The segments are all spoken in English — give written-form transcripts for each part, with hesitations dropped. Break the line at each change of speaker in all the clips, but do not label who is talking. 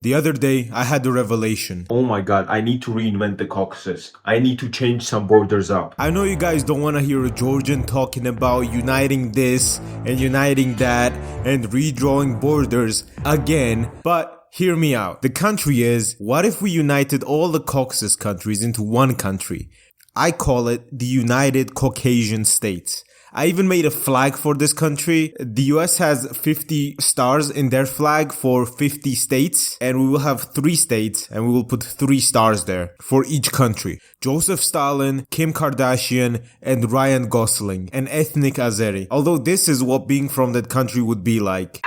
The other day, I had a revelation.
Oh my god, I need to reinvent the Caucasus. I need to change some borders up.
I know you guys don't want to hear a Georgian talking about uniting this and uniting that and redrawing borders again, but hear me out. The country is, what if we united all the Caucasus countries into one country? I call it the United Caucasian States. I even made a flag for this country. The US has 50 stars in their flag for 50 states, and we will have 3 states and we will put 3 stars there for each country. Joseph Stalin, Kim Kardashian, and Ryan Gosling, an ethnic Azeri. Although this is what being from that country would be like.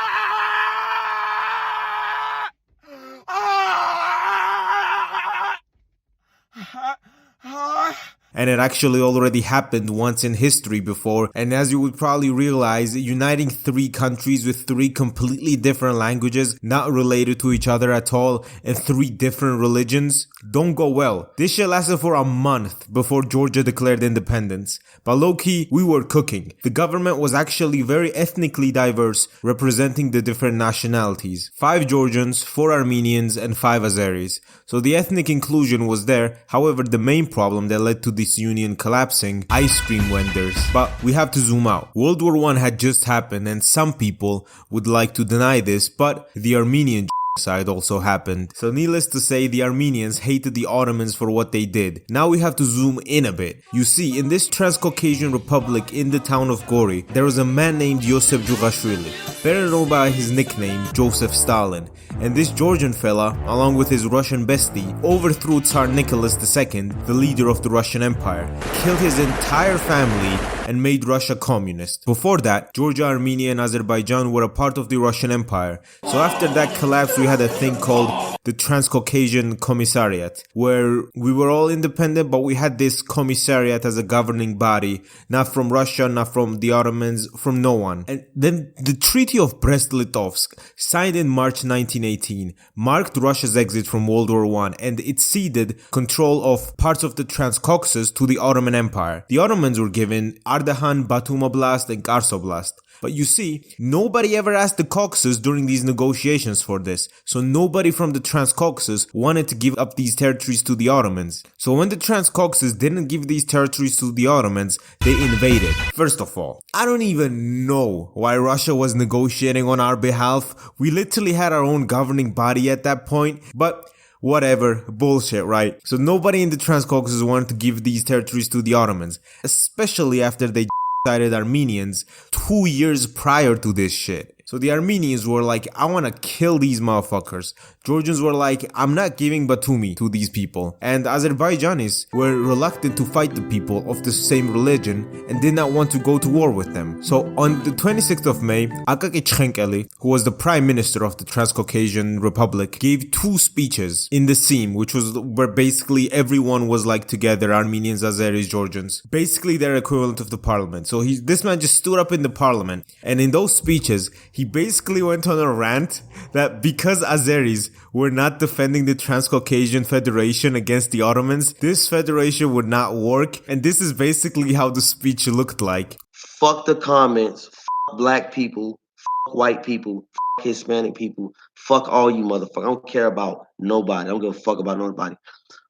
And it actually already happened once in history before, and as you would probably realize, uniting 3 countries with 3 completely different languages, not related to each other at all, and 3 different religions, don't go well. This shit lasted for a month before Georgia declared independence. But low-key, we were cooking. The government was actually very ethnically diverse, representing the different nationalities. 5 Georgians, 4 Armenians, and 5 Azeris. So the ethnic inclusion was there. However, the main problem that led to this union collapsing, ice cream vendors. But we have to zoom out. World War I had just happened, and some people would like to deny this, but the Armenian side also happened. So needless to say, the Armenians hated the Ottomans for what they did. Now we have to zoom in a bit. You see, in this Transcaucasian republic in the town of Gori, there was a man named Yosef Jugashvili, better known by his nickname Joseph Stalin. And this Georgian fella, along with his Russian bestie, overthrew Tsar Nicholas II, the leader of the Russian Empire, killed his entire family, and made Russia communist. Before that, Georgia, Armenia, and Azerbaijan were a part of the Russian Empire. So after that collapse, we had a thing called the Transcaucasian Commissariat, where we were all independent, but we had this commissariat as a governing body, not from Russia, not from the Ottomans, from no one. And then the Treaty of Brest-Litovsk, signed in March 1918, marked Russia's exit from World War I, and it ceded control of parts of the Transcaucasus to the Ottoman Empire. The Ottomans were given Ardahan, Batum Oblast, and Kars Oblast. But you see, nobody ever asked the Caucasus during these negotiations for this, so nobody from the Transcaucasus wanted to give up these territories to the Ottomans. So when the Transcaucasus didn't give these territories to the Ottomans, they invaded. First of all, I don't even know why Russia was negotiating on our behalf. We literally had our own governing body at that point, but whatever, bullshit, right? So nobody in the Transcaucasus wanted to give these territories to the Ottomans, especially after they decided Armenians 2 years prior to this shit. So the Armenians were like, I want to kill these motherfuckers. Georgians were like, I'm not giving Batumi to these people. And Azerbaijanis were reluctant to fight the people of the same religion and did not want to go to war with them. So on the 26th of May, Akaki Chkhenkeli, who was the prime minister of the Transcaucasian Republic, gave 2 speeches in the Sejm, which was where basically everyone was like together, Armenians, Azeris, Georgians. Basically their equivalent of the parliament. So this man just stood up in the parliament, and in those speeches, he basically went on a rant that because Azeris were not defending the Transcaucasian Federation against the Ottomans, this federation would not work, and this is basically how the speech looked like.
Fuck the comments, fuck black people, fuck white people, fuck Hispanic people, fuck all you motherfuckers. I don't care about nobody. I don't give a fuck about nobody.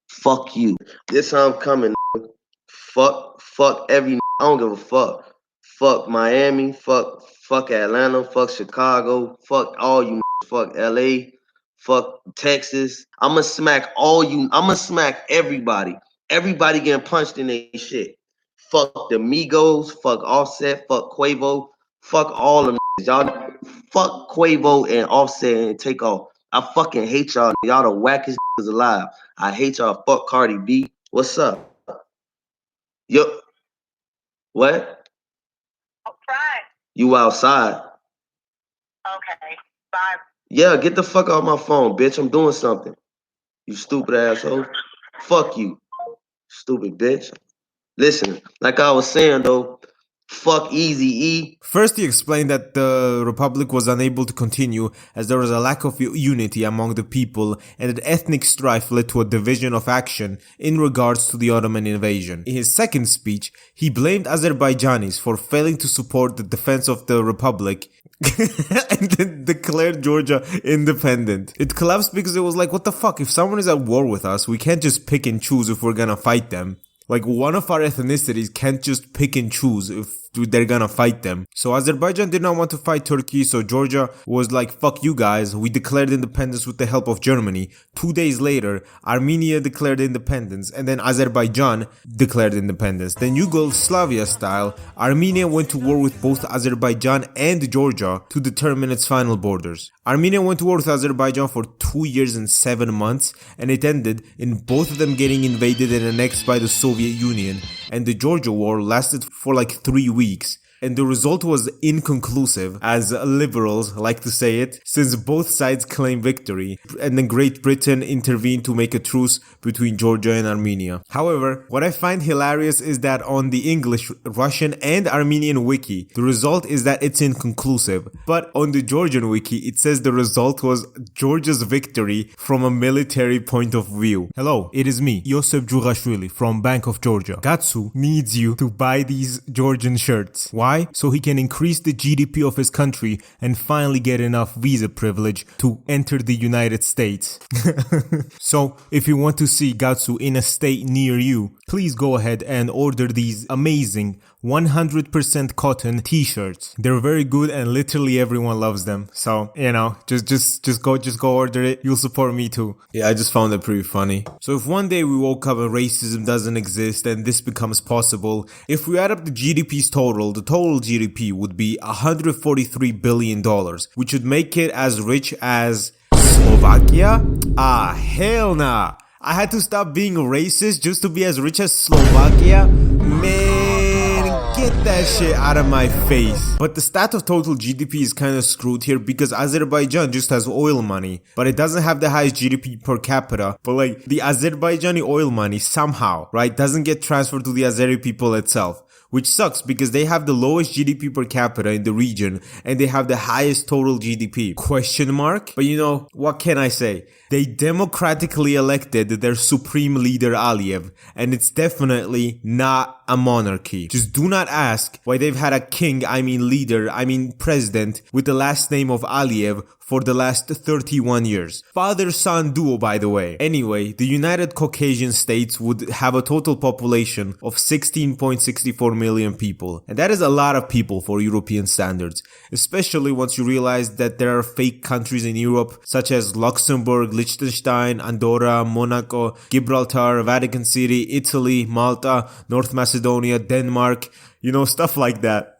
Fuck you. This how I'm coming. Fuck every. I don't give a fuck. Fuck Miami. Fuck Atlanta. Fuck Chicago. Fuck all you. Fuck LA. Fuck Texas. I'ma smack all you. I'ma smack everybody. Everybody getting punched in their shit. Fuck the Migos. Fuck Offset. Fuck Quavo. Fuck all of them. Y'all. Fuck Quavo and Offset and take off. I fucking hate y'all. Y'all the wackest alive. I hate y'all. Fuck Cardi B. What's up? Yo. What?
Outside.
You outside?
Okay. Bye.
Yeah, get the fuck off my phone, bitch. I'm doing something. You stupid asshole. Fuck you. Stupid bitch. Listen, like I was saying though, fuck Eazy-E.
First, he explained that the Republic was unable to continue as there was a lack of unity among the people and that ethnic strife led to a division of action in regards to the Ottoman invasion. In his second speech, he blamed Azerbaijanis for failing to support the defense of the Republic and then declared Georgia independent. It collapsed because it was like, what the fuck? If someone is at war with us, we can't just pick and choose if we're gonna fight them. Like, one of our ethnicities can't just pick and choose if they're gonna fight them. So Azerbaijan did not want to fight Turkey, so Georgia was like, fuck you guys, we declared independence with the help of Germany. 2 days later, Armenia declared independence, and then Azerbaijan declared independence. Then Yugoslavia style, Armenia went to war with both Azerbaijan and Georgia to determine its final borders. Armenia went to war with Azerbaijan for 2 years and 7 months, and it ended in both of them getting invaded and annexed by the Soviet Union, and the Georgia War lasted for like 3 weeks. And the result was inconclusive, as liberals like to say it, since both sides claimed victory, and then Great Britain intervened to make a truce between Georgia and Armenia. However, what I find hilarious is that on the English, Russian, and Armenian wiki, the result is that it's inconclusive. But on the Georgian wiki, it says the result was Georgia's victory from a military point of view. Hello, it is me, Yosef Jurashvili from Bank of Georgia. Gattsu needs you to buy these Georgian shirts. Why? So he can increase the GDP of his country and finally get enough visa privilege to enter the United States. So if you want to see Gattsu in a state near you, please go ahead and order these amazing 100% cotton t-shirts. They're very good and literally everyone loves them. So, you know, just go order it. You'll support me too. Yeah, I just found it pretty funny. So if one day we woke up and racism doesn't exist and this becomes possible, if we add up the GDP's total, the total GDP would be $143 billion, which would make it as rich as Slovakia? Ah, hell nah. I had to stop being racist just to be as rich as Slovakia? Man, get that shit out of my face. But the stat of total GDP is kind of screwed here because Azerbaijan just has oil money, but it doesn't have the highest GDP per capita. But like, the Azerbaijani oil money somehow, right, doesn't get transferred to the Azeri people itself. Which sucks because they have the lowest GDP per capita in the region and they have the highest total GDP. Question mark? But you know, what can I say? They democratically elected their supreme leader Aliyev, and it's definitely not a monarchy. Just do not ask why they've had a king, president, with the last name of Aliyev for the last 31 years. Father-son duo, by the way. Anyway, the United Caucasian States would have a total population of 16.64 million people. And that is a lot of people for European standards, especially once you realize that there are fake countries in Europe such as Luxembourg, Liechtenstein, Andorra, Monaco, Gibraltar, Vatican City, Italy, Malta, North Macedonia, Denmark, you know, stuff like that.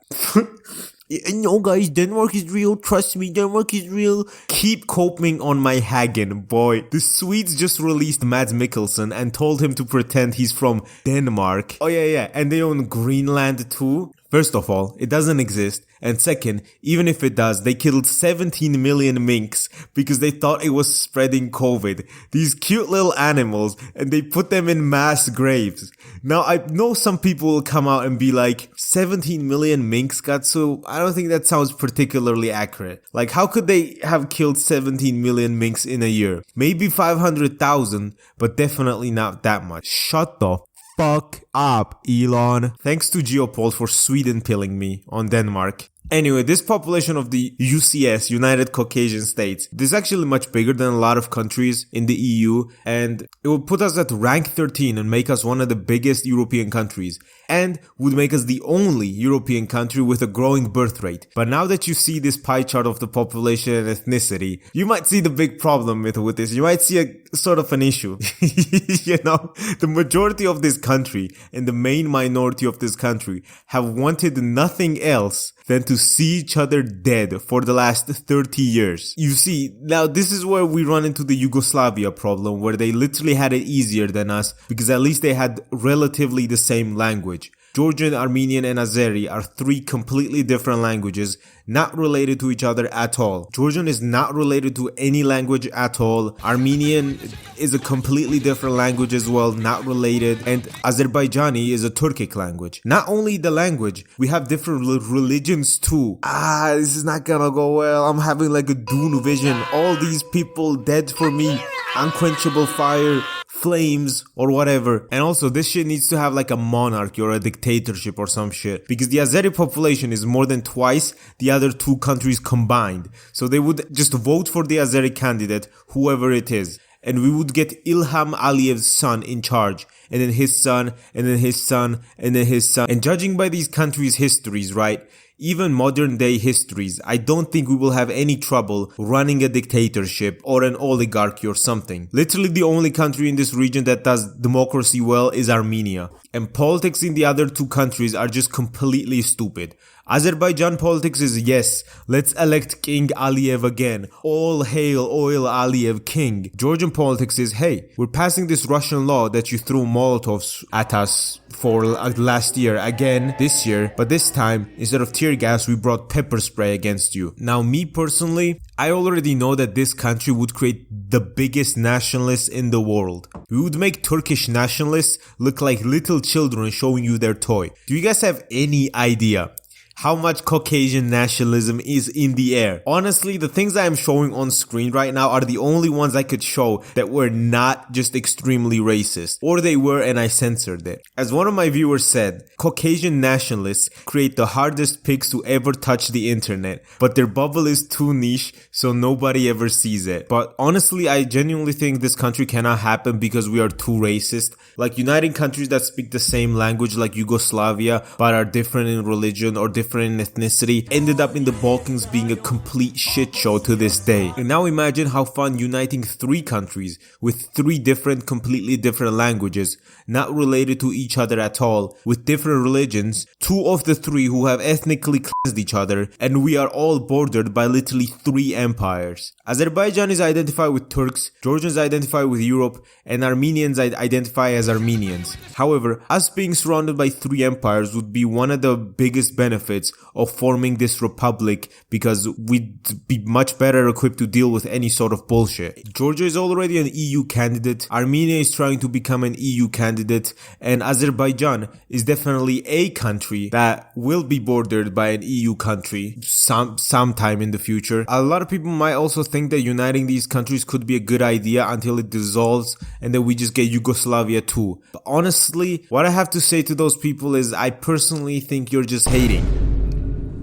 No guys, Denmark is real, trust me, Denmark is real. Keep coping on my Hagen, boy. The Swedes just released Mads Mikkelsen and told him to pretend he's from Denmark. Oh yeah, and they own Greenland too. First of all, it doesn't exist. And second, even if it does, they killed 17 million minks because they thought it was spreading COVID. These cute little animals, and they put them in mass graves. Now, I know some people will come out and be like, 17 million minks, Gattsu? I don't think that sounds particularly accurate. Like, how could they have killed 17 million minks in a year? Maybe 500,000, but definitely not that much. Shut the fuck up, Elon. Thanks to Geopol for Sweden pilling me on Denmark. Anyway, this population of the UCS, United Caucasian States, this is actually much bigger than a lot of countries in the EU, and it would put us at rank 13 and make us one of the biggest European countries, and would make us the only European country with a growing birth rate. But now that you see this pie chart of the population and ethnicity, you might see the big problem with this. You might see a sort of an issue. You know, the majority of this country and the main minority of this country have wanted nothing else than to see each other dead for the last 30 years. You see, now this is where we run into the Yugoslavia problem, where they literally had it easier than us because at least they had relatively the same language. Georgian, Armenian, and Azeri are three completely different languages, not related to each other at all. Georgian is not related to any language at all. Armenian is a completely different language as well, not related. And Azerbaijani is a Turkic language. Not only the language, we have different religions too. This is not gonna go well. I'm having like a Dune vision. All these people dead for me. Unquenchable fire. flames or whatever. And also this shit needs to have like a monarchy or a dictatorship or some shit, because the Azeri population is more than twice the other two countries combined. So they would just vote for the Azeri candidate, whoever it is, and we would get Ilham Aliyev's son in charge, and then his son, and then his son, and then his son. And judging by these countries' histories, right, even modern day histories, I don't think we will have any trouble running a dictatorship or an oligarchy or something. Literally the only country in this region that does democracy well is Armenia. And politics in the other two countries are just completely stupid. Azerbaijan politics is, yes, let's elect King Aliyev again. All hail Oil Aliyev King. Georgian politics is, hey, we're passing this Russian law that you threw Molotovs at us for last year again this year, but this time instead of tear gas we brought pepper spray against you. Now me personally, I already know that this country would create the biggest nationalists in the world. We would make Turkish nationalists look like little children showing you their toy. Do you guys have any idea how much Caucasian nationalism is in the air? Honestly, the things I am showing on screen right now are the only ones I could show that were not just extremely racist. Or they were and I censored it. As one of my viewers said, Caucasian nationalists create the hardest pigs to ever touch the internet, but their bubble is too niche so nobody ever sees it. But honestly, I genuinely think this country cannot happen because we are too racist. Like uniting countries that speak the same language like Yugoslavia but are different in religion or different in ethnicity ended up in the Balkans being a complete shit show to this day. And now imagine how fun uniting three countries with three different, completely different languages, not related to each other at all, with different religions, two of the three who have ethnically cleansed each other, and we are all bordered by literally three empires. Azerbaijan is identified with Turks, Georgians identify with Europe, and Armenians identify as Armenians. However, us being surrounded by three empires would be one of the biggest benefits of forming this republic, because we'd be much better equipped to deal with any sort of bullshit. Georgia is already an EU candidate, Armenia is trying to become an EU candidate, and Azerbaijan is definitely a country that will be bordered by an EU country sometime in the future. A lot of people might also think that uniting these countries could be a good idea until it dissolves and then we just get Yugoslavia too. But honestly, what I have to say to those people is I personally think you're just hating.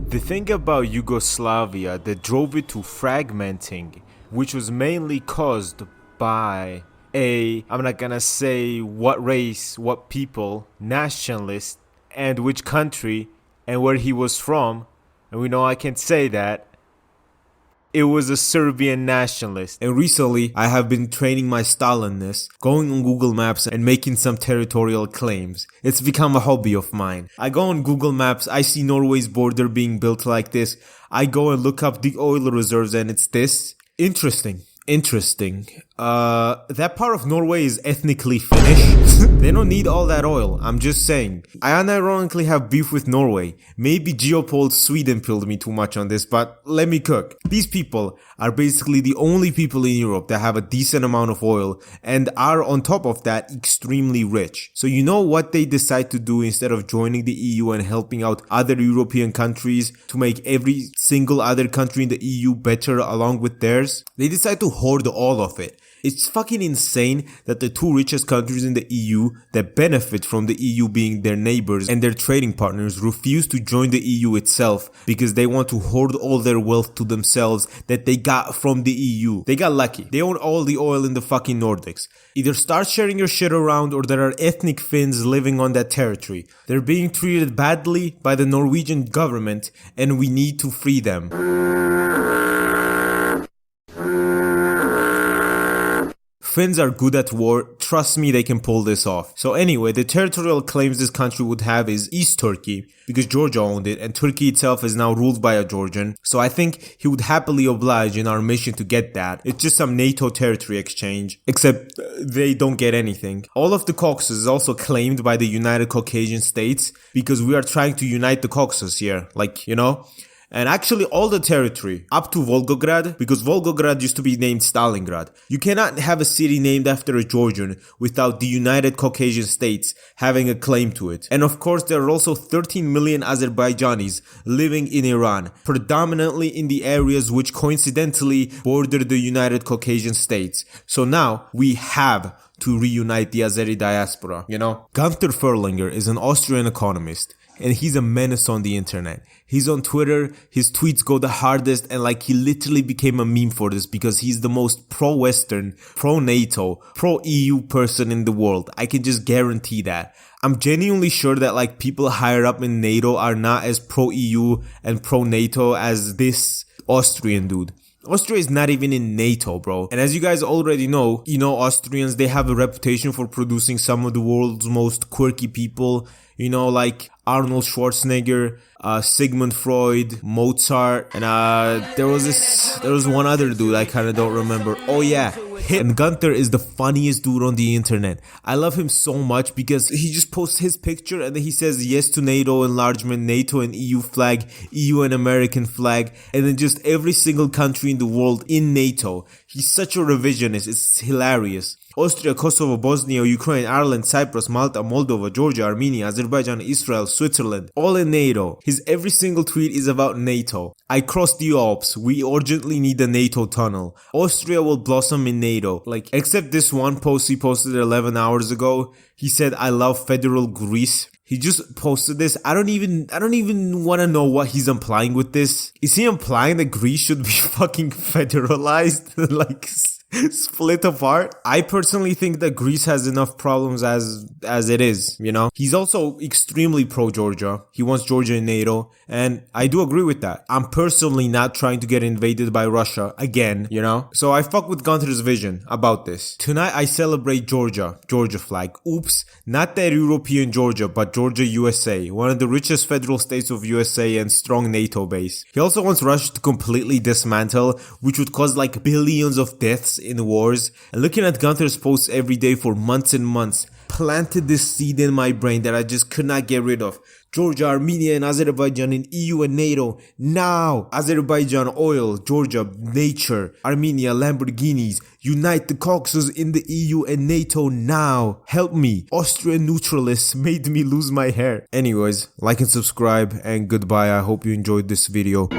The thing about Yugoslavia that drove it to fragmenting, which was mainly caused by I'm not gonna say what race, what people, nationalist, and which country, and where he was from, and we know I can't say that. It was a Serbian nationalist. And recently, I have been training my Stalinness, going on Google Maps and making some territorial claims. It's become a hobby of mine. I go on Google Maps, I see Norway's border being built like this. I go and look up the oil reserves and it's this. Interesting. That part of Norway is ethnically Finnish. They don't need all that oil, I'm just saying. I unironically have beef with Norway. Maybe Geopold Sweden pilled me too much on this, but let me cook. These people are basically the only people in Europe that have a decent amount of oil and are on top of that extremely rich. So you know what they decide to do instead of joining the EU and helping out other European countries to make every single other country in the EU better along with theirs? They decide to hoard all of it. It's fucking insane that the two richest countries in the EU that benefit from the EU being their neighbors and their trading partners refuse to join the EU itself because they want to hoard all their wealth to themselves that they got from the EU. They got lucky. They own all the oil in the fucking Nordics. Either start sharing your shit around or there are ethnic Finns living on that territory. They're being treated badly by the Norwegian government and we need to free them. Finns are good at war, trust me they can pull this off. So anyway, the territorial claims this country would have is East Turkey, because Georgia owned it and Turkey itself is now ruled by a Georgian. So I think he would happily oblige in our mission to get that. It's just some NATO territory exchange, except they don't get anything. All of the Caucasus is also claimed by the United Caucasian States because we are trying to unite the Caucasus here, like, you know? And actually all the territory up to Volgograd, because Volgograd used to be named Stalingrad. You cannot have a city named after a Georgian without the United Caucasian States having a claim to it. And of course there are also 13 million Azerbaijanis living in Iran, predominantly in the areas which coincidentally border the United Caucasian States. So now we have to reunite the Azeri diaspora, you know? Gunther Furlinger is an Austrian economist, and he's a menace on the internet. He's on Twitter, his tweets go the hardest, and like he literally became a meme for this because he's the most pro-Western, pro-NATO, pro-EU person in the world. I can just guarantee that. I'm genuinely sure that like people higher up in NATO are not as pro-EU and pro-NATO as this Austrian dude. Austria is not even in NATO, bro. And as you guys already know, Austrians, they have a reputation for producing some of the world's most quirky people, like Arnold Schwarzenegger, Sigmund Freud, Mozart, and there was one other dude I kind of don't remember. Oh yeah, and Gunther is the funniest dude on the internet. I love him so much because he just posts his picture and then he says yes to NATO enlargement, NATO and EU flag, EU and American flag, and then just every single country in the world in NATO. He's such a revisionist. It's hilarious. Austria, Kosovo, Bosnia, Ukraine, Ireland, Cyprus, Malta, Moldova, Georgia, Armenia, Azerbaijan, Israel, Switzerland, all in NATO. His every single tweet is about NATO. I crossed the Alps. We urgently need a NATO tunnel. Austria will blossom in NATO. Except this one post he posted 11 hours ago. He said, I love federal Greece. He just posted this. I don't even want to know what he's implying with this. Is he implying that Greece should be fucking federalized? Split apart? I personally think that Greece has enough problems as it is, He's also extremely pro-Georgia. He wants Georgia in NATO, and I do agree with that. I'm personally not trying to get invaded by Russia again, So I fuck with Gunther's vision about this. Tonight I celebrate Georgia flag. Oops, not that European Georgia, but Georgia, USA, one of the richest federal states of USA and strong NATO base. He also wants Russia to completely dismantle, which would cause billions of deaths in wars. And looking at Gunther's posts every day for months and months planted this seed in my brain that I just could not get rid of. Georgia, Armenia, and Azerbaijan in EU and NATO now. Azerbaijan oil, Georgia nature, Armenia Lamborghinis. Unite the Caucasus in the EU and NATO now. Help me. Austrian neutralists made me lose my hair. Anyways, like and subscribe and goodbye. I hope you enjoyed this video.